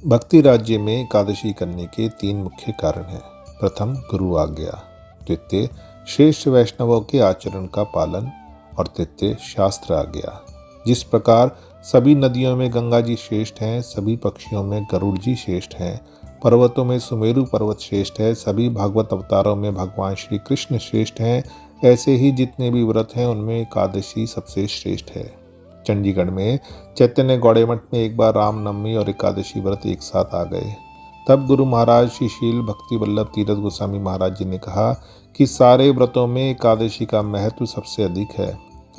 भक्ति राज्य में एकादशी करने के 3 मुख्य कारण हैं। प्रथम, गुरु आज्ञा। द्वितीय, श्रेष्ठ वैष्णवों के आचरण का पालन। और तृतीय, शास्त्र आज्ञा। जिस प्रकार सभी नदियों में गंगा जी श्रेष्ठ हैं, सभी पक्षियों में गरुड़ जी श्रेष्ठ हैं, पर्वतों में सुमेरु पर्वत श्रेष्ठ है, सभी भागवत अवतारों में भगवान श्री कृष्ण श्रेष्ठ हैं, ऐसे ही जितने भी व्रत हैं उनमें एकादशी सबसे श्रेष्ठ है। चंडीगढ़ में चैतन्य गौड़े मठ में एक बार रामनवमी और एकादशी व्रत एक साथ आ गए। तब गुरु महाराज श्री शील भक्ति वल्लभ तीरथ गोस्वामी महाराज जी ने कहा कि सारे व्रतों में एकादशी का महत्व सबसे अधिक है।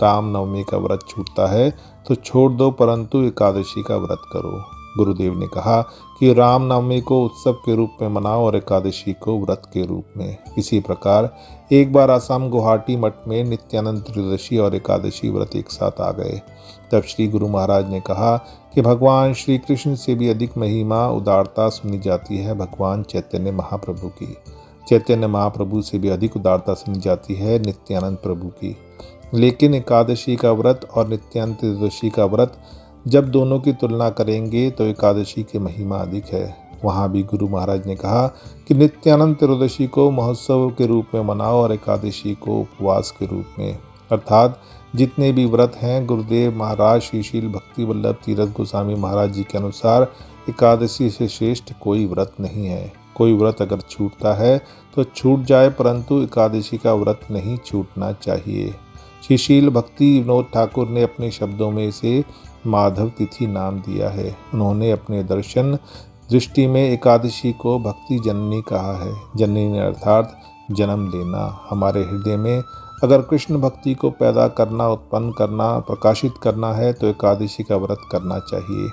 रामनवमी का व्रत छूटता है तो छोड़ दो, परंतु एकादशी का व्रत करो। गुरुदेव ने कहा कि रामनवमी को उत्सव के रूप में मनाओ और एकादशी को व्रत के रूप में। इसी प्रकार एक बार असम गुवाहाटी मठ में नित्यानंद त्रयोदशी और एकादशी व्रत एक साथ आ गए। तब श्री गुरु महाराज ने कहा कि भगवान श्री कृष्ण से भी अधिक महिमा उदारता सुनी जाती है भगवान चैतन्य महाप्रभु की। चैतन्य महाप्रभु से भी अधिक उदारता सुनी जाती है नित्यानंद प्रभु की। लेकिन एकादशी का व्रत और नित्यानंद त्रयोदशी का व्रत जब दोनों की तुलना करेंगे तो एकादशी की महिमा अधिक है। वहाँ भी गुरु महाराज ने कहा कि नित्यानंद त्रयोदशी को महोत्सव के रूप में मनाओ और एकादशी को उपवास के रूप में। अर्थात जितने भी व्रत हैं, गुरुदेव महाराज श्री शील भक्ति वल्लभ तीरथ गोस्वामी महाराज जी के अनुसार एकादशी से श्रेष्ठ कोई व्रत नहीं है। कोई व्रत अगर छूटता है तो छूट जाए, परंतु एकादशी का व्रत नहीं छूटना चाहिए। श्री शील भक्ति विनोद ठाकुर ने अपने शब्दों में इसे माधव तिथि नाम दिया है। उन्होंने अपने दर्शन दृष्टि में एकादशी को भक्ति जननी कहा है। जननी अर्थात जन्म लेना। हमारे हृदय में अगर कृष्ण भक्ति को पैदा करना, उत्पन्न करना, प्रकाशित करना है तो एकादशी का व्रत करना चाहिए।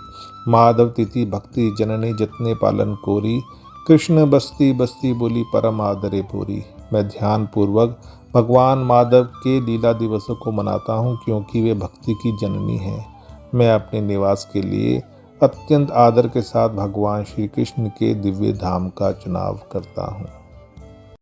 माधव तिथि भक्ति जननी जतने पालन कोरी, कृष्ण बस्ती बस्ती बोली परम आदरे पूरी। मैं ध्यान पूर्वक भगवान माधव के लीला दिवसों को मनाता हूँ, क्योंकि वे भक्ति की जननी हैं। मैं अपने निवास के लिए अत्यंत आदर के साथ भगवान श्री कृष्ण के दिव्य धाम का चुनाव करता हूँ।